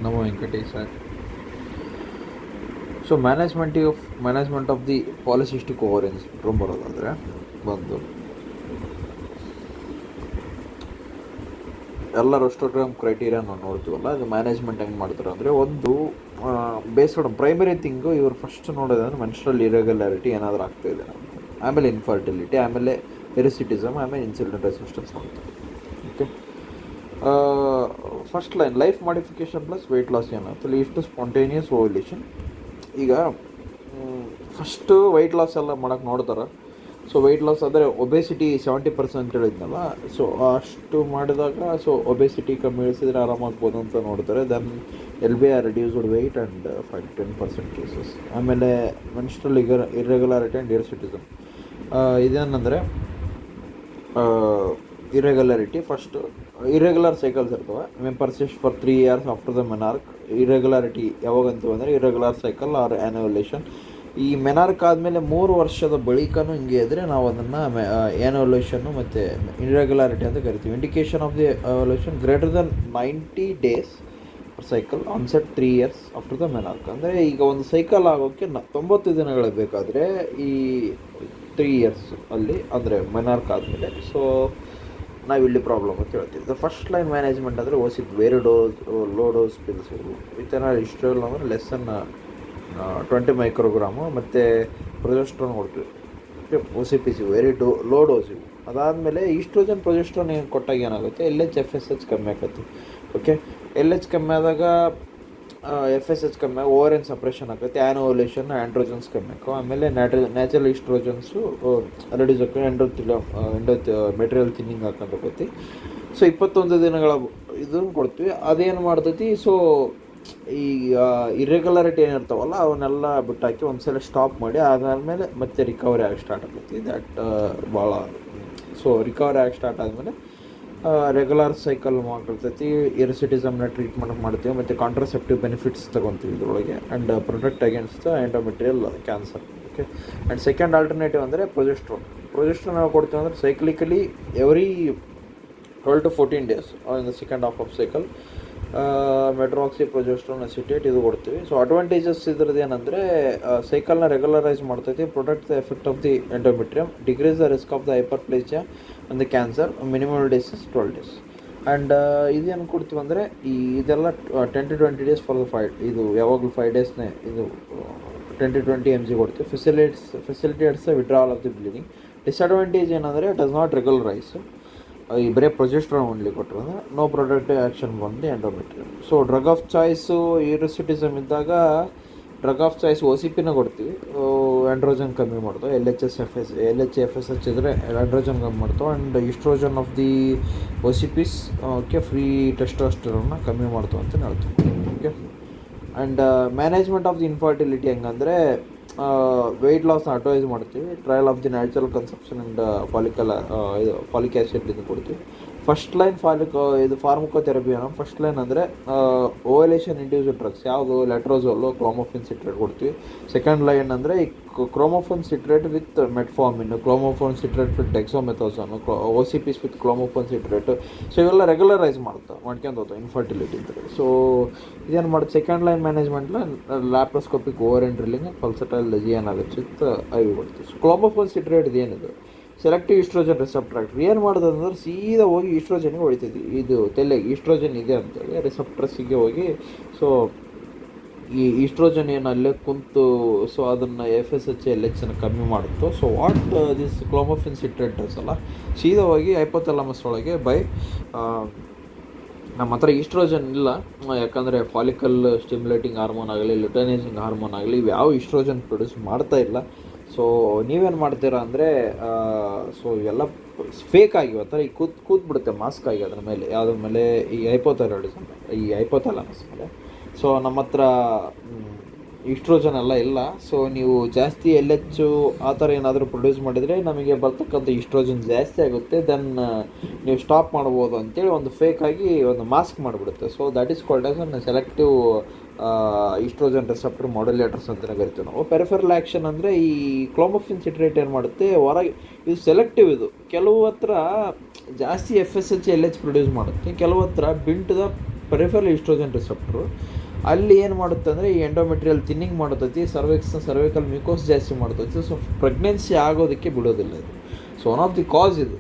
Namo Venkatesh sir. So management of the polycystic ovarian syndrome ಬರೋದಾದರೆ ಬಂದು ಎಲ್ಲ ರೆಸ್ಟೋಗ್ರಾಮ್ ಕ್ರೈಟೀರಿಯಾ ನಾವು ನೋಡ್ತೀವಲ್ಲ, ಅದು ಮ್ಯಾನೇಜ್ಮೆಂಟ್ ಹೆಂಗೆ ಮಾಡ್ತಾರೆ ಅಂದರೆ, ಒಂದು ಬೇಸ್ಡ್ ಪ್ರೈಮರಿ ಥಿಂಗು ಇವರು ಫಸ್ಟ್ ನೋಡೋದಂದ್ರೆ ಮೆನ್ಸ್ಟ್ರಲ್ ಇರೆಗ್ಯುಲಾರಿಟಿ ಏನಾದರೂ ಆಗ್ತಾಯಿದೆ, ಆಮೇಲೆ ಇನ್ಫರ್ಟಿಲಿಟಿ, ಆಮೇಲೆ ಹೆರಿಸಿಟಿಸಮ್, ಆಮೇಲೆ ಇನ್ಸುಲಿನ್ ರೆಸಿಸ್ಟೆನ್ಸ್ ಮಾಡ್ತಾರೆ. Okay, first line life modification plus weight loss ಏನಾಗುತ್ತೆ, ಲೀಡ್ಸ್ ಟು ಸ್ಪಾಂಟೇನಿಯಸ್ ಓವ್ಯುಲೇಷನ್. ಈಗ ಫಸ್ಟು ವೆಯ್ಟ್ ಲಾಸ್ ಎಲ್ಲ ಮಾಡೋಕ್ಕೆ ನೋಡ್ತಾರೆ. ಸೊ ವೆಯ್ಟ್ ಲಾಸ್ ಅಂದರೆ ಒಬೆಸಿಟಿ 70% ಹೇಳಿದ್ನಲ್ಲ, ಸೊ ಅಷ್ಟು ಮಾಡಿದಾಗ ಸೊ ಒಬೆಸಿಟಿ ಕಮ್ಮಿ ಇಳಿಸಿದ್ರೆ ಆರಾಮಾಗ್ಬೋದು ಅಂತ ನೋಡ್ತಾರೆ. Then LBI reduced weight and 5-10% cases. ಆಮೇಲೆ ಮೆನ್ಸ್ಟ್ರಲ್ ಇರ್ರೆಗ್ಯುಲಾರಿಟಿ ಆ್ಯಂಡ್ ಹಿರ್ಸುಟಿಸಮ್. ಇದೇನಂದರೆ ಇರೆಗ್ಯುಲಾರಿಟಿ, ಫಸ್ಟು ಇರೆಗ್ಯುಲರ್ ಸೈಕಲ್ಸ್ ಇರ್ತವೆ. Persist for 3 years after the menarche. Irregularity ಯಾವಾಗಂತ ಅಂದರೆ ಇರೆಗ್ಯುಲರ್ ಸೈಕಲ್ ಆರ್ ಆ್ಯನ್ಯುಲೇಷನ್. ಈ ಮೆನಾರ್ಕ್ ಆದಮೇಲೆ 3 ವರ್ಷದ ಬಳಿಕನೂ ಹಿಂಗೆ ಇದ್ದರೆ ನಾವು ಅದನ್ನು ಆ್ಯನ್ಯುಲೇಷನ್ನು ಮತ್ತು ಇರೆಗ್ಯುಲಾರಿಟಿ ಅಂತ ಕರಿತೀವಿ. Indication of the anovulation greater than 90 days cycle onset 3 years after the menarche. ಅಂದರೆ ಈಗ ಒಂದು ಸೈಕಲ್ ಆಗೋಕ್ಕೆ 90 ದಿನಗಳು ಬೇಕಾದರೆ ಈ 3 years ಅಲ್ಲಿ, ಅಂದರೆ ಮೆನಾರ್ಕ್ ಆದಮೇಲೆ. ಸೊ ನಾವಿಲ್ಲಿ ಪ್ರಾಬ್ಲಮ್ ಅಂತ ಹೇಳ್ತೀವಿ. ದ ಫಸ್ಟ್ ಲೈನ್ ಮ್ಯಾನೇಜ್ಮೆಂಟ್ ಅಂದರೆ OCP, very low dose pills with estrol ಅಂದರೆ ಲೆಸ್ ದೆನ್ 20 ಮೈಕ್ರೋಗ್ರಾಮು, ಮತ್ತು ಪ್ರೊಜೆಸ್ಟ್ರಾನ್ ಕೊಡ್ತೀವಿ. OCPC ವೆರಿ ಲೋ ಡೋಸ್ ಇವು. ಅದಾದಮೇಲೆ ಈಸ್ಟ್ರೋಜನ್ ಪ್ರೊಜೆಸ್ಟ್ರಾನ್ ಏನು ಕೊಟ್ಟಾಗ ಏನಾಗುತ್ತೆ, LH FSH ಕಮ್ಮಿ ಆಗುತ್ತೆ. ಓಕೆ, LH ಕಮ್ಮಿ ಆದಾಗ FSH ಕಮ್ಮಿ ಆಗಿ ಓವರೇನ್ ಸಪ್ರೆಷನ್ ಆಗುತ್ತೆ, ಆ್ಯನ್ಯುಲೇಷನ್, ಆ್ಯಂಡ್ರೋಜನ್ಸ್ ಕಮ್ಮಿ ಆಕೋ, ಆಮೇಲೆ ನ್ಯಾಚುರಲ್ ಈಸ್ಟ್ರೋಜನ್ಸು ರೆಡ್ಯೂಸ್ ಆಗಿ ಮೆಟೀರಿಯಲ್ ಥಿನ್ನಿಂಗ್ ಹಾಕೊಂಡು ಹೋಗ್ತಿ. ಸೊ 21 ದಿನಗಳ ಇದನ್ನು ಕೊಡ್ತೀವಿ. ಅದೇನು ಮಾಡ್ತೈತಿ, ಸೊ ಈ ಇರೆಗ್ಯುಲಾರಿಟಿ ಏನಿರ್ತಾವಲ್ಲ ಅವನ್ನೆಲ್ಲ ಬಿಟ್ಟಾಕಿ ಒಂದ್ಸಲ ಸ್ಟಾಪ್ ಮಾಡಿ ಅದಾದಮೇಲೆ ಮತ್ತೆ ರಿಕವರಿ ಆಗಿ ಸ್ಟಾರ್ಟ್ ಆಗ್ತೈತಿ. ದ್ಯಾಟ್ ಭಾಳ. ಸೊ ರಿಕವರಿ ಆಗಿ ಸ್ಟಾರ್ಟ್ ಆದಮೇಲೆ ರೆಗ್ಯುಲರ್ ಸೈಕಲ್ ಮಾಡ್ಕೊಳ್ತೈತಿ. ಹಿರ್ಸುಟಿಸಮ್ನ ಟ್ರೀಟ್ಮೆಂಟ್ ಮಾಡ್ತೀವಿ, ಮತ್ತು ಕಾಂಟ್ರಸೆಪ್ಟಿವ್ ಬೆನಿಫಿಟ್ಸ್ ತೊಗೊತೀವಿ ಇದರೊಳಗೆ, and protect against the endometrial cancer. Okay, and second alternative ಅಂದರೆ ಪ್ರೊಜೆಸ್ಟ್ರಾನ್ ನಾವು ಕೊಡ್ತೀವಿ ಅಂದರೆ cyclically every 12 to 14 days in the second half of cycle. Medroxy progesterone acetate ಇದು ಕೊಡ್ತೀವಿ. ಸೊ ಅಡ್ವಾಂಟೇಜಸ್ ಇದ್ರದ್ದು ಏನಂದರೆ, ಸೈಕಲ್ನ ರೆಗ್ಯುಲರೈಸ್ ಮಾಡ್ತೈತಿ, protect the effect of the endometrium, decrease the risk of the ಹೈಪರ್ಪ್ಲೇಸಿಯಾ and the cancer, minimum days is 12 days. And ಇದೇನು ಕೊಡ್ತೀವಿ ಅಂದರೆ, ಇದೆಲ್ಲ 10 to 20 days ಫಾರ್ ದ 5, ಇದು ಯಾವಾಗಲೂ 5 daysನೇ ಇದು 10 to 20 mg ಕೊಡ್ತೀವಿ. Facilitates withdrawal of the bleeding. Disadvantage ಏನಂದರೆ, does not regularise. ಈ ಬರೀ ಪ್ರೊಜೆಸ್ಟ್ರಾನ್ ಓನ್ಲಿ ಕೊಟ್ಟರೆ ನೋ ಪ್ರೊಡಕ್ಟಿವ್ ಆ್ಯಕ್ಷನ್ ಬಂದು endometrial. So drug of choice hirsutism ಇದ್ದಾಗ ಡ್ರಗ್ ಆಫ್ ಚಾಯ್ಸ್ OCPನ ಕೊಡ್ತೀವಿ, ಆ್ಯಂಡ್ರೋಜನ್ ಕಮ್ಮಿ ಮಾಡ್ತಾವೆ. LH FSH ಇದ್ದರೆ ಆ್ಯಂಡ್ರೋಜನ್ ಕಮ್ಮಿ ಮಾಡ್ತಾವೆ. And estrogen of the OCPs okay free ಟೆಸ್ಟೋಸ್ಟೆರೋನ್ನ ಕಮ್ಮಿ ಮಾಡ್ತಾವೆ ಅಂತ ಹೇಳ್ತೀವಿ. Okay, and management of the infertility ಹೆಂಗಂದರೆ, ವೆಯ್ಟ್ ಲಾಸ್ನ ಅಡ್ವೈಸ್ ಮಾಡ್ತೀವಿ. Trial of the natural conception and folic acid ಇದು ಕೊಡ್ತೀವಿ. ಫಸ್ಟ್ ಲೈನ್ ಇದು ಫಾರ್ಮಕೋಥೆರಪಿ ಏನೋ. ಫಸ್ಟ್ ಲೈನ್ ಅಂದರೆ ಓವಲೇಷನ್ ಇಂಡ್ಯೂಸ್ಡ್ ಡ್ರಗ್ಸ್ ಯಾವುದು, ಲೆಟ್ರೋಜೋಲು, ಕ್ಲೋಮೋಫಿನ್ ಸಿಟ್ರೇಟ್ ಕೊಡ್ತೀವಿ. ಸೆಕೆಂಡ್ ಲೈನ್ ಅಂದರೆ ಈ clomiphene citrate with metformin, clomiphene citrate with dexamethasone, OCPs with clomiphene citrate. So ಇವೆಲ್ಲ ರೆಗ್ಯುಲರೈಸ್ ಮಾಡ್ಕೊಂಡು ಹೋಗ್ತಾವೆ ಇನ್ಫರ್ಟಿಲಿಟಿ ಇದ್ದರೆ. ಸೊ ಇದೇನು ಮಾಡೋದು, ಸೆಕೆಂಡ್ ಲೈನ್ ಮ್ಯಾನೇಜ್ಮೆಂಟ್ಲ ಲ್ಯಾಪ್ರೋಸ್ಕೋಪಿಕ್ ಓವರೇನ್ ಡ್ರಿಲ್ಲಿಂಗ್, ಪಲ್ಸಟೈಲ್ ಜಿಯಾನಾಲಿಸಿಸ್ ವಿತ್ IV ಕೊಡ್ತೀವಿ. ಸೊ ಕ್ಲೋಮೋಫೋನ್ ಸಿಟ್ರೇಟ್ ಇದೇನಿದೆ, ಸೆಲೆಕ್ಟಿವ್ ಈಸ್ಟ್ರೋಜನ್ ರಿಸೆಪ್ಟರ್ ಆಕ್ಟ್. ಏನು ಮಾಡೋದು ಅಂದ್ರೆ, ಸೀದಾ ಹೋಗಿ ಈಸ್ಟ್ರೋಜನ್ಗೆ ಹೊಡಿತೈತಿ. ಇದು ತಲೆಗೆ ಈಸ್ಟ್ರೋಜನ್ ಇದೆ ಅಂತೇಳಿ ರಿಸೆಪ್ಟರ್ಸಿಗೆ ಹೋಗಿ, ಸೊ ಈ ಈಸ್ಟ್ರೋಜನ್ ಏನು ಅಲ್ಲೇ ಕುಂತು ಸೊ ಅದನ್ನು FSH LHನ ಕಮ್ಮಿ ಮಾಡುತ್ತೋ. ಸೊ ವಾಟ್ ದಿಸ್ ಕ್ಲೋಮೋಫಿನ್ ಸಿಟ್ರೇಟ್ ಅಲ್ಲ, ಸೀದಾ ಹೋಗಿ ಹೈಪೋಥಾಲಮಸ್ ಒಳಗೆ ನಮ್ಮ ಹತ್ರ ಈಸ್ಟ್ರೋಜನ್ ಇಲ್ಲ, ಯಾಕಂದರೆ ಫಾಲಿಕಲ್ ಸ್ಟಿಮ್ಯುಲೇಟಿಂಗ್ ಹಾರ್ಮೋನ್ ಆಗಲಿ, ಲುಟೈನೈಸಿಂಗ್ ಹಾರ್ಮೋನ್ ಆಗಲಿ, ಇವು ಯಾವ ಈಸ್ಟ್ರೋಜನ್ ಪ್ರೊಡ್ಯೂಸ್ ಮಾಡ್ತಾ ಇಲ್ಲ. ಸೊ ನೀವೇನು ಮಾಡ್ತೀರಾ ಅಂದರೆ, ಸೊ ಇವೆಲ್ಲ ಫೇಕ್ ಆಗಿವೆ ಆ ಥರ ಈ ಕೂತ್ಬಿಡುತ್ತೆ ಮಾಸ್ಕ್ ಆಗಿ ಅದ್ರ ಮೇಲೆ, ಯಾವುದ್ರ ಮೇಲೆ, ಈ ಹೈಪೋಥೈರಾಯ್ಡಿಸಮ್, ಈ ಹೈಪೋಥಾಲಮಸ್ ಮೇಲೆ. ಸೊ ನಮ್ಮ ಹತ್ರ ಈಸ್ಟ್ರೋಜನ್ ಎಲ್ಲ ಇಲ್ಲ. ಸೊ ನೀವು ಜಾಸ್ತಿ LH ಆ ಥರ ಏನಾದರೂ ಪ್ರೊಡ್ಯೂಸ್ ಮಾಡಿದರೆ ನಮಗೆ ಬರ್ತಕ್ಕಂಥ ಈಸ್ಟ್ರೋಜನ್ ಜಾಸ್ತಿ ಆಗುತ್ತೆ. ದೆನ್ ನೀವು ಸ್ಟಾಪ್ ಮಾಡ್ಬೋದು ಅಂತೇಳಿ ಒಂದು ಫೇಕಾಗಿ ಒಂದು ಮಾಸ್ಕ್ ಮಾಡಿಬಿಡುತ್ತೆ. So that is called as selective estrogen receptor modulators ಅಂತಲೇ ಕರಿತೀವಿ ನಾವು. ಪೆರಿಫೆರಲ್ ಆ್ಯಕ್ಷನ್ ಅಂದರೆ ಈ ಕ್ಲೋಮೋಫಿನ್ ಸಿಟ್ರೇಟ್ ಏನು ಮಾಡುತ್ತೆ, ಹೊರಗೆ ಇದು ಸೆಲೆಕ್ಟಿವ್. ಇದು ಕೆಲವು ಹತ್ರ ಜಾಸ್ತಿ FSH LH ಪ್ರೊಡ್ಯೂಸ್ ಮಾಡುತ್ತೆ, ಕೆಲವು ಹತ್ರ ಬಿಂಟದ ಪೆರಿಫೆರಲ್ ಈಸ್ಟ್ರೋಜನ್ ರಿಸೆಪ್ಟ್ರು. ಅಲ್ಲಿ ಏನು ಮಾಡುತ್ತೆ ಅಂದರೆ ಈ ಎಂಡೋಮೆಟ್ರಿಯಲ್ ಥಿನ್ನಿಂಗ್ ಮಾಡತೈತಿ, ಸರ್ವೈಕಲ್ ಮ್ಯೂಕೋಸ್ ಜಾಸ್ತಿ ಮಾಡ್ತೈತಿ. ಸೊ ಪ್ರೆಗ್ನೆನ್ಸಿ ಆಗೋದಕ್ಕೆ ಬಿಡೋದಿಲ್ಲ ಇದು. ಸೊ ಒನ್ ಆಫ್ ದಿ ಕಾಸ್ ಇದು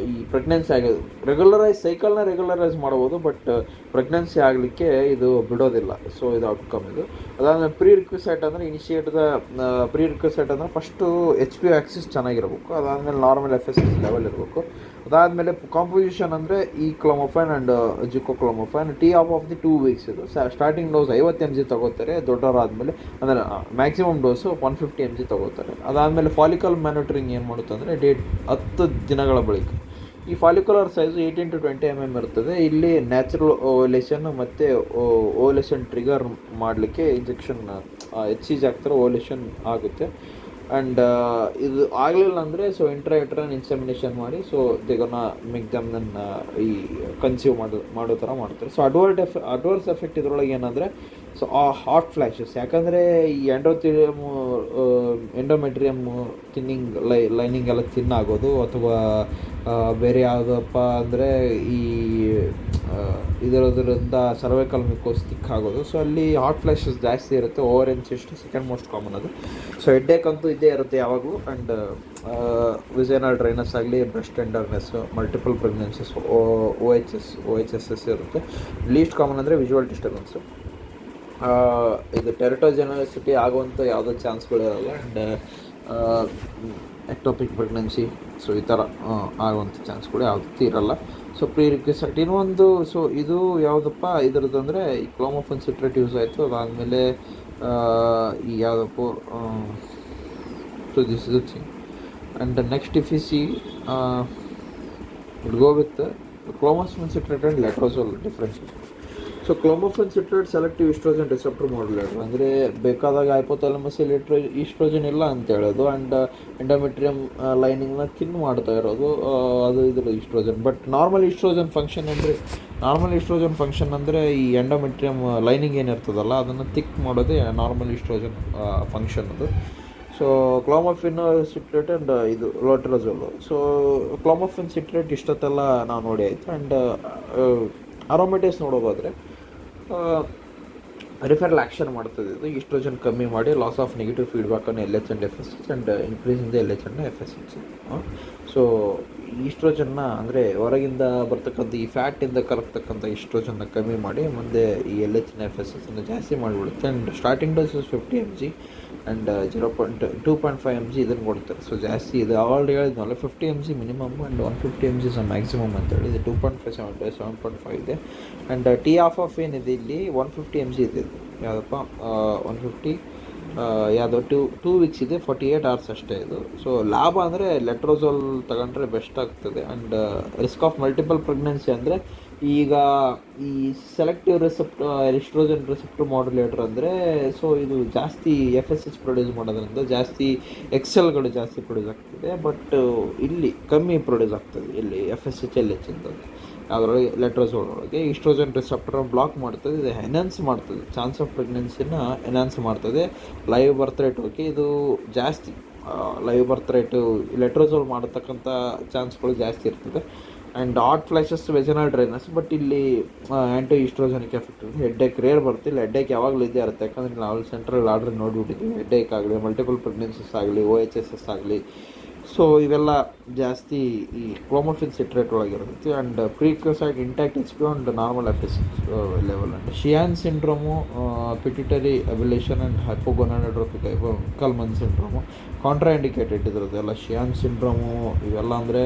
ಈ ಪ್ರೆಗ್ನೆನ್ಸಿ ಆಗೋದು. ರೆಗ್ಯುಲರೈಸ್ ಮಾಡ್ಬೋದು, ಬಟ್ ಪ್ರೆಗ್ನೆನ್ಸಿ ಆಗಲಿಕ್ಕೆ ಇದು ಬಿಡೋದಿಲ್ಲ. ಸೊ ಇದು ಔಟ್ಕಮ್ ಇದು. ಅದಾದಮೇಲೆ ಪ್ರೀ ರಿಕ್ವಿಸೈಟ್ ಅಂದರೆ ಫಸ್ಟು HP ಆಕ್ಸಿಸ್ ಚೆನ್ನಾಗಿರ್ಬೇಕು. ಅದಾದಮೇಲೆ ನಾರ್ಮಲ್ FSH ಲೆವೆಲ್ ಇರಬೇಕು. ಅದಾದಮೇಲೆ ಕಾಂಪೋಸಿಷನ್ ಅಂದರೆ ಈ clomiphene and zuclomiphene T of the 2 weeks ಇದು. ಸ್ಟಾರ್ಟಿಂಗ್ ಡೋಸ್ 50 mg ತಗೋತಾರೆ. ದೊಡ್ಡವರಾದಮೇಲೆ ಅಂದರೆ ಮ್ಯಾಕ್ಸಿಮಮ್ ಡೋಸು 150 mg ತಗೋತಾರೆ. ಅದಾದಮೇಲೆ ಫಾಲಿಕಲ್ ಮ್ಯಾನಿಟರಿಂಗ್ ಏನು ಮಾಡುತ್ತೆ ಅಂದರೆ 10 ದಿನಗಳ ಬಳಿಕ ಈ ಫಾಲಿಕ್ಯುಲರ್ ಸೈಜು 18 to 20 mm ಇರ್ತದೆ. ಇಲ್ಲಿ ನ್ಯಾಚುರಲ್ ಓವ್ಯುಲೇಷನ್ ಮತ್ತು ಓವ್ಯುಲೇಷನ್ ಟ್ರಿಗರ್ ಮಾಡಲಿಕ್ಕೆ ಇಂಜೆಕ್ಷನ್ HCG ಹಾಕ್ತಾರೆ, ಓವ್ಯುಲೇಷನ್ ಆಗುತ್ತೆ. ಆ್ಯಂಡ್ ಇದು ಆಗಲಿಲ್ಲ ಅಂದರೆ ಸೊ ಇಂಟ್ರಾಯುಟ್ರೈನ್ ಇನ್ಸೆಮಿನೇಷನ್ ಮಾಡಿ ಸೊ ದೇಗೋನ ಮೇಕ್ ದಮ್ ಈ ಕನ್ಸ್ಯೂಮ್ ಮಾಡೋ ಥರ ಮಾಡ್ತಾರೆ. ಸೊ ಅಡ್ವರ್ಸ್ ಎಫೆಕ್ಟ್ ಇದರೊಳಗೆ ಏನಂದರೆ ಸೊ ಹಾಟ್ ಫ್ಲ್ಯಾಶಸ್. ಯಾಕಂದರೆ ಈ ಎಂಡೋಮೆಟ್ರಿಯಮ್ ಥಿನ್ನಿಂಗ್ ಲೈನಿಂಗ್ ಎಲ್ಲ ಆಗೋದು, ಅಥವಾ ಬೇರೆ ಯಾವುದಪ್ಪ ಅಂದರೆ ಈ ಇದರಿಂದ ಸರ್ವೈಕಲ್ ಮ್ಯೂಕೋಸ್ ಥಿಕ್ ಆಗೋದು. ಸೊ ಅಲ್ಲಿ ಹಾಟ್ ಫ್ಲ್ಯಾಶಸ್ ಜಾಸ್ತಿ ಇರುತ್ತೆ. Over insist second most common ಅದು. ಸೊ ಹೆಡ್ಡೇಕ್ ಅಂತೂ ಇದ್ದೇ ಇರುತ್ತೆ ಯಾವಾಗಲೂ. ಆ್ಯಂಡ್ ವಿಸೈನಲ್ ಡ್ರೈನಸ್ ಆಗಲಿ, breast tenderness, multiple pregnancies, OHSS ಇರುತ್ತೆ. ಲೀಸ್ಟ್ ಕಾಮನ್ ಅಂದರೆ ವಿಜುವಲ್ ಡಿಸ್ಟರ್ಬೆನ್ಸು. ಇದು ಟೆರಟೋಜೆನಿಸಿಟಿ ಆಗುವಂಥ ಯಾವುದೋ ಚಾನ್ಸ್ಗಳಿರಲ್ಲ. ಆ್ಯಂಡ್ ಎಕ್ಟೋಪಿಕ್ ಪ್ರೆಗ್ನೆನ್ಸಿ ಸೊ ಈ ಥರ ಆಗುವಂಥ ಚಾನ್ಸ್ಗಳು ಯಾವುದೂ ಇರಲ್ಲ. ಸೊ ಪ್ರೀ ರಿಕ್ವಿಸೈಟ್ ಇನ್ನೊಂದು. ಸೊ ಇದು ಯಾವುದಪ್ಪ ಇದರದ್ದು ಅಂದರೆ ಈ ಕ್ಲೋಮೋಫೆನ್ ಸಿಟ್ರೇಟ್ ಯೂಸ್ ಆಯಿತು. ಅದಾದಮೇಲೆ ಈ ಯಾವುದಪ್ಪ so this is the thing. And next if you see it go with clomiphene citrate and letrozole differentiation. So clomiphene citrate selective estrogen receptor modulator, ಅಂದರೆ ಬೇಕಾದಾಗ ಹೈಪೋಥಾಲಮಸಲ್ಲಿ ಈಸ್ಟ್ರೋಜನ್ ಇಲ್ಲ ಅಂತ ಹೇಳೋದು. ಆ್ಯಂಡ್ ಎಂಡೋಮೆಟ್ರಿಯಮ್ ಲೈನಿಂಗ್ನ ಥಿನ್ ಮಾಡ್ತಾ ಇರೋದು ಅದು ಇದ್ರ oestrogen. But normal oestrogen function ಅಂದರೆ ಈ ಎಂಡೋಮೆಟ್ರಿಯಮ್ ಲೈನಿಂಗ್ ಏನಿರ್ತದಲ್ಲ ಅದನ್ನು ಥಿಕ್ ಮಾಡೋದೇ ನಾರ್ಮಲ್ ಈಸ್ಟ್ರೋಜನ್ ಫಂಕ್ಷನ್ ಅದು. ಸೊ ಕ್ಲೋಮೋಫಿನ್ ಸಿಟ್ರೇಟ್ ಆ್ಯಂಡ್ ಇದು ಲೋಟ್ರಜೋಲು. ಸೊ ಕ್ಲೋಮೋಫಿನ್ ಸಿಟ್ರೇಟ್ ಇಷ್ಟೊತ್ತೆಲ್ಲ ನಾವು ನೋಡಿ ಆಯಿತು. ಆ್ಯಂಡ್ ಅರೋಮೆಟೇಸ್ ನೋಡೋದಾದರೆ ರಿಫೆರಲ್ ಆ್ಯಕ್ಷನ್ ಮಾಡ್ತದೆ ಇದು. ಈಸ್ಟ್ರೋಜನ್ ಕಮ್ಮಿ ಮಾಡಿ ಲಾಸ್ ಆಫ್ ನೆಗೆಟಿವ್ ಫೀಡ್ಬ್ಯಾಕನ್ನು LH and FSH and increase in the LH and FSH. So ಈಸ್ಟ್ರೋಜನ್ನ ಅಂದರೆ ಹೊರಗಿಂದ ಬರ್ತಕ್ಕಂಥ ಈ ಫ್ಯಾಟಿಂದ ಕರಗ್ತಕ್ಕಂಥ ಈಸ್ಟ್ರೋಜನ್ನ ಕಮ್ಮಿ ಮಾಡಿ ಮುಂದೆ ಈ LH ಆ್ಯಂಡ್ FSH ಜಾಸ್ತಿ ಮಾಡಿಬಿಡುತ್ತೆ. And starting dose 50 mg and 2.5 mg ಇದನ್ನು ಕೊಡ್ತಾರೆ. ಸೊ ಜಾಸ್ತಿ ಇದು ಆಲ್ರೆಡಿ ಹೇಳಿದ್ನಲ್ಲ 50 mg minimum and 150 mg maximum ಅಂತೇಳಿ. ಇದು 2.5 7.5 ಇದೆ. ಆ್ಯಂಡ್ ಟಿ ಆಫ್ ಏನಿದೆ ಇಲ್ಲಿ 150 mg ಇದೆ. ಯಾವುದಪ್ಪ 150 ಯಾವುದೋ 2 ವೀಕ್ಸ್ ಇದೆ, 48 hours ಅಷ್ಟೇ ಇದು. ಸೊ ಲಾಭ ಅಂದರೆ ಲೆಟ್ರೋಸೋಲ್ ತಗೊಂಡ್ರೆ ಬೆಸ್ಟ್ ಆಗ್ತದೆ. And risk of multiple pregnancy ಅಂದರೆ ಈಗ ಈ ಸೆಲೆಕ್ಟಿವ್ ಈಸ್ಟ್ರೋಜನ್ ರಿಸೆಪ್ಟರ್ ಮಾಡ್ಯುಲೇಟರ್ ಅಂದರೆ ಸೊ ಇದು ಜಾಸ್ತಿ FSH ಪ್ರೊಡ್ಯೂಸ್ ಮಾಡೋದ್ರಿಂದ ಜಾಸ್ತಿ ಎಕ್ಸೆಲ್ಗಳು ಜಾಸ್ತಿ ಪ್ರೊಡ್ಯೂಸ್ ಆಗ್ತದೆ. ಬಟ್ ಇಲ್ಲಿ ಕಮ್ಮಿ ಪ್ರೊಡ್ಯೂಸ್ ಆಗ್ತದೆ ಇಲ್ಲಿ FSH LH ಅಂತ. ಅದರೊಳಗೆ ಲೆಟ್ರೋಸೋಲ್ ಒಳಗೆ ಈಸ್ಟ್ರೋಜನ್ ರಿಸೆಪ್ಟರ್ ಬ್ಲಾಕ್ ಮಾಡ್ತದೆ. ಇದು ಎನ್ಹಾನ್ಸ್ ಮಾಡ್ತದೆ, ಚಾನ್ಸ್ ಆಫ್ ಪ್ರೆಗ್ನೆನ್ಸಿನ ಎನ್ಹಾನ್ಸ್ ಮಾಡ್ತದೆ. ಲೈವ್ ಬರ್ತ್ ರೇಟ್ ಹೋಗಿ ಇದು ಜಾಸ್ತಿ ಲೈವ್ ಬರ್ತ್ ರೇಟು ಲೆಟ್ರೋಸೋಲ್ ಮಾಡತಕ್ಕಂಥ ಚಾನ್ಸ್ಗಳು ಜಾಸ್ತಿ ಇರ್ತದೆ. And hot flashes, vaginal dryness. But ಇಲ್ಲಿ ಆ್ಯಂಟಿ ಈಸ್ಟ್ರೋಜನಿಕ್ ಎಫೆಕ್ಟ್ ಇದೆ. ಹೆಡ್ಡೇಕ್ ರೇರ್ ಬರ್ತಿಲ್ಲ. ಹೆಡ್ಡೇಕ್ ಯಾವಾಗಲೂ ಇದ್ದೇ ಇರುತ್ತೆ. ಯಾಕಂದರೆ ನಾವು ಸೆಂಟ್ರಲ್ ಆರ್ಡ್ರ್ ನೋಡಿಬಿಟ್ಟಿದ್ದೀವಿ. ಹೆಡ್ಡೇಕ್ ಆಗಲಿ, ಮಲ್ಟಿಪಲ್ ಪ್ರೆಗ್ನೆನ್ಸೀಸ್ ಆಗಲಿ, OHSS ಆಗಲಿ. ಸೊ ಇವೆಲ್ಲ ಜಾಸ್ತಿ ಈ ಕ್ಲೋಮೋಫಿನ್ ಸಿಟ್ರೇಟ್ ಒಳಗಿರುತ್ತೆ. And prerequisite intact HP and normal FSH level. And Sheehan syndrome, pituitary ablation and hypogonadotropic Kallmann syndrome contra indicated ಇದ್ರದ್ದೆಲ್ಲ. ಶಿಯಾನ್ ಸಿಂಡ್ರೋಮು ಇವೆಲ್ಲ ಅಂದರೆ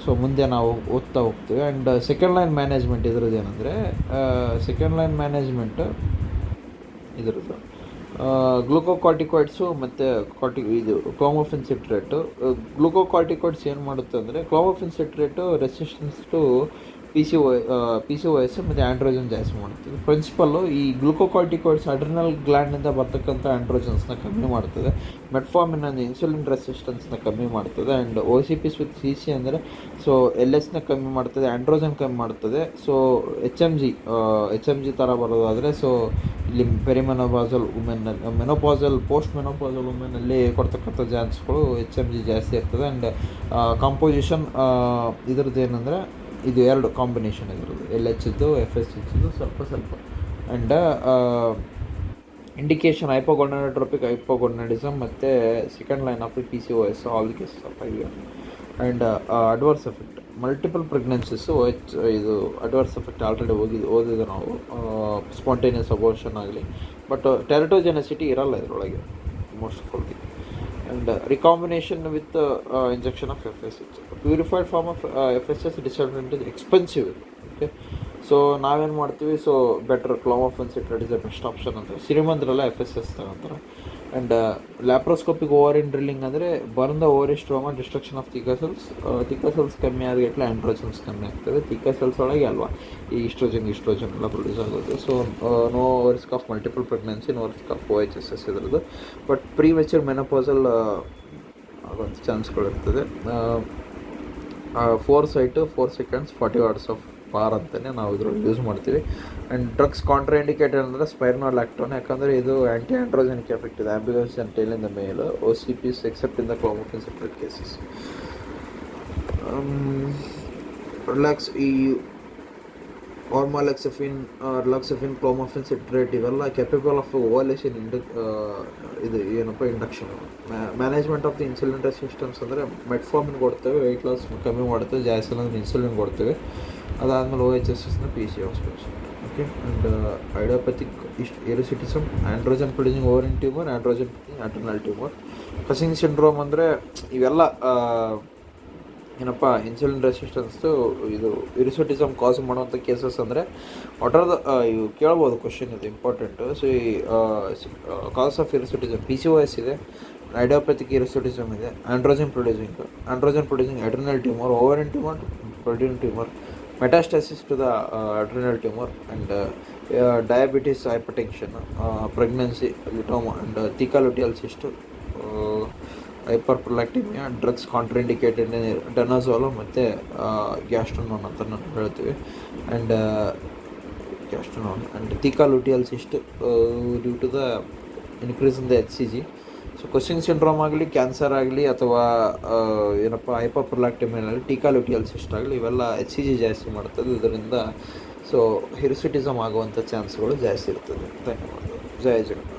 ಸೊ ಮುಂದೆ ನಾವು ಓದ್ತಾ ಹೋಗ್ತೀವಿ. ಆ್ಯಂಡ್ ಸೆಕೆಂಡ್ ಲೈನ್ ಮ್ಯಾನೇಜ್ಮೆಂಟ್ ಇದ್ರದ್ದು ಏನಂದರೆ ಇದ್ರದ್ದು ಗ್ಲೂಕೋಕಾರ್ಟಿಕಾಯ್ಡ್ಸು ಮತ್ತು ಇದು ಕ್ಲೋಮೋಫಿನ್ ಸಿಟ್ರೇಟು. ಗ್ಲೂಕೋಕಾರ್ಟಿಕಾಯ್ಡ್ಸ್ ಏನು ಮಾಡುತ್ತೆ ಅಂದರೆ ಕ್ಲೋಮೋಫಿನ್ ಸಿಟ್ರೇಟು ರೆಸಿಸ್ಟೆನ್ಸ್ ಟು PCOS ಮತ್ತು ಆ್ಯಂಡ್ರೋಜನ್ ಜಾಸ್ತಿ ಮಾಡ್ತದೆ. ಪ್ರಿನ್ಸಿಪಲ್ಲು ಈ ಗ್ಲೂಕೋಕಾರ್ಟಿಕಾಯ್ಡ್ಸ್ ಅಡ್ರಿನಲ್ ಗ್ಲ್ಯಾಂಡಿಂದ ಬರ್ತಕ್ಕಂಥ ಆ್ಯಂಡ್ರೋಜನ್ಸ್ನ ಕಮ್ಮಿ ಮಾಡ್ತದೆ. ಮೆಟ್ಫಾರ್ಮಿನ್ ಅಂದರೆ ಇನ್ಸುಲಿನ್ ರೆಸಿಸ್ಟೆನ್ಸ್ನ ಕಮ್ಮಿ ಮಾಡ್ತದೆ. ಆ್ಯಂಡ್ OCPs ವಿತ್ CC ಅಂದರೆ ಸೊ LHನ ಕಮ್ಮಿ ಮಾಡ್ತದೆ, ಆ್ಯಂಡ್ರೋಜನ್ ಕಮ್ಮಿ ಮಾಡ್ತದೆ. ಸೊ HMG ಥರ ಬರೋದಾದರೆ ಸೊ ಇಲ್ಲಿ ಪೆರಿಮೆನೋಪಾಸಲ್ ವುಮೆನಲ್ಲಿ ಪೋಸ್ಟ್ ಮೆನೋಪಾಸಲ್ ವುಮೆನಲ್ಲಿ ಕೊಡ್ತಕ್ಕಂಥ ಚಾನ್ಸ್ಗಳು HMG ಜಾಸ್ತಿ ಇರ್ತದೆ. ಆ್ಯಂಡ್ ಕಾಂಪೋಸಿಷನ್ ಇದ್ರದ್ದು ಏನಂದರೆ ಇದು ಎರಡು ಕಾಂಬಿನೇಷನ್ ಇದ್ರದ್ದು, ಎಲ್ ಎಚ್ ಇದ್ದು ಎಫ್ ಎಸ್ ಎಚ್ದು ಸ್ವಲ್ಪ ಆ್ಯಂಡ್ ಇಂಡಿಕೇಶನ್ ಹೈಪೋಗೊನಾಡೋಟ್ರೋಪಿಕ್ ಹೈಪೋಗೊನಾಡಿಸಮ್ ಮತ್ತು second line of P C O S all the cases of IVF and adverse effect multiple pregnancies ಇದು ಅಡ್ವರ್ಸ್ ಎಫೆಕ್ಟ್ ಆಲ್ರೆಡಿ ಓದಿದೆ ನಾವು, ಸ್ಪಾಂಟೇನಿಯಸ್ ಅಬೋರ್ಷನ್ ಆಗಲಿ, but teratogenicity ಇರಲ್ಲ ಇದರೊಳಗೆ most of all. And recombination with injection of F S H. Purified form of F S H disadvantage expensive ಇದೆ. Okay, so ನಾವೇನು ಮಾಡ್ತೀವಿ, so better clomiphene citrate is the best option ಅಂತ ಶ್ರೀಮಂತರೆಲ್ಲ F S S ತಗೊಂತಾರೆ. And laparoscopic ovarian drilling ಅಂದರೆ burn the ovary stroma, destruction of theca cells ಕಮ್ಮಿ ಆದಗೆಟ್ಲೆ androgens ಕಮ್ಮಿ ಆಗ್ತದೆ. ಥಿಕರ್ ಸೆಲ್ಸ್ ಒಳಗೆ ಅಲ್ವಾ ಈ ಇಸ್ಟ್ರೋಜನ್ ಎಲ್ಲ ಪ್ರೊಡ್ಯೂಸ್ ಆಗೋದು. So no risk of multiple pregnancy, no risk of OHSS ಇದರದ್ದು. ಬಟ್ ಪ್ರೀಮೆಚ್ಯೂರ್ ಮೆನೋಪಾಸಲ್ ಆಗೋಂಥ ಚಾನ್ಸ್ಗಳಿರ್ತದೆ. 4 seconds 40 hours ಆಫ್ ಪಾರ್ ಅಂತಲೇ ನಾವು ಇದ್ರಲ್ಲಿ ಯೂಸ್ ಮಾಡ್ತೀವಿ. ಆ್ಯಂಡ್ ಡ್ರಗ್ಸ್ ಕಾಂಟ್ರಾಇಂಡಿಕೇಟೆಡ್ ಅಂದರೆ ಸ್ಪೈರ್ನೋಲ್ಯಾಕ್ಟೋನ್, ಯಾಕಂದರೆ ಇದು ಆ್ಯಂಟಿ ಆಂಡ್ರೋಜೆನಿಕ್ ಎಫೆಕ್ಟ್ ಇದೆ. Ambiguous and tail in the male, OCPs except in the clomiphene citrate cases. Relax ಈ ರಿಲಾಕ್ಸೆಫಿನ್ ಕ್ಲೋಮೋಫೆನ್ಸಿಟ್ರೇಟ್ ಇವೆಲ್ಲ ಕೆಪಬಲ್ ಆಫ್ ಓವಲೇಷನ್ ಇದು ಏನಪ್ಪ induction. Management of the insulin resistance ಅಂದರೆ ಮೆಟ್ಫಾರ್ಮಿನ್ ಕೊಡ್ತೇವೆ, ವೆಯ್ಟ್ ಲಾಸ್ ಕಮ್ಮಿ ಮಾಡ್ತೇವೆ, ಜಾಸ್ತಿ ಅಂದರೆ ಇನ್ಸುಲಿನ್ ಕೊಡ್ತೇವೆ. ಅದಾದಮೇಲೆ OHSSನ PCOS patient. Okay, and idiopathic hirsutism, androgen producing ovarian tumour, androgen adrenal tumour. Cushing syndrome ಅಂದರೆ ಇವೆಲ್ಲ ಏನಪ್ಪ ಇನ್ಸುಲಿನ್ ರೆಸಿಸ್ಟೆನ್ಸ್ದು ಇದು ಇರಿಸೋಟಿಸಮ್ ಕಾಸ್ ಮಾಡುವಂಥ ಕೇಸಸ್ ಅಂದರೆ ವಾಟ್ ಆರ್ ದ ಇವು ಕೇಳ್ಬೋದು ಕ್ವಶನ್, ಇದು ಇಂಪಾರ್ಟೆಂಟು. ಸೊ ಈ ಕಾಸ್ ಆಫ್ ಇರಿಸೋಟಿಸಮ್ PCOS ಇದೆ, ಐಡಿಯೋಪ್ಯಾಥಿಕ್ ಇರಿಸೋಟಿಸಮ್ ಇದೆ, androgen producing adrenal tumour, ovarian tumour, ಪ್ರೊಡ್ಯೂನ್ tumour, metastasis to the adrenal tumour, and diabetes, hypertension, pregnancy, luteoma, and theca lutein cyst, hyperprolactinaemia, drugs contraindicated danazol ಮತ್ತು gestrinone ಅಂತ ನಾವು ಹೇಳ್ತೀವಿ. And gestrinone and theca lutein cyst due to the increase in the HCG. So Cushing syndrome ಆಗಲಿ, cancer ಆಗಲಿ, ಅಥವಾ ಏನಪ್ಪ ಹೈಪರ್ಪ್ರೊಲ್ಯಾಕ್ಟಿಮಿಯಲ್ಲಿ ಥಿಕಾಲುಟಿಯಲ್ cyst ಆಗಲಿ, ಇವೆಲ್ಲ HCG ಜಾಸ್ತಿ ಮಾಡ್ತದೆ. ಇದರಿಂದ ಸೊ ಹಿರಿಸಿಟಿಸಮ್ ಆಗುವಂಥ ಚಾನ್ಸ್ಗಳು ಜಾಸ್ತಿ ಇರ್ತದೆ. ಧನ್ಯವಾದಗಳು. ಜಯ ಜಗನ್ನಾಥ.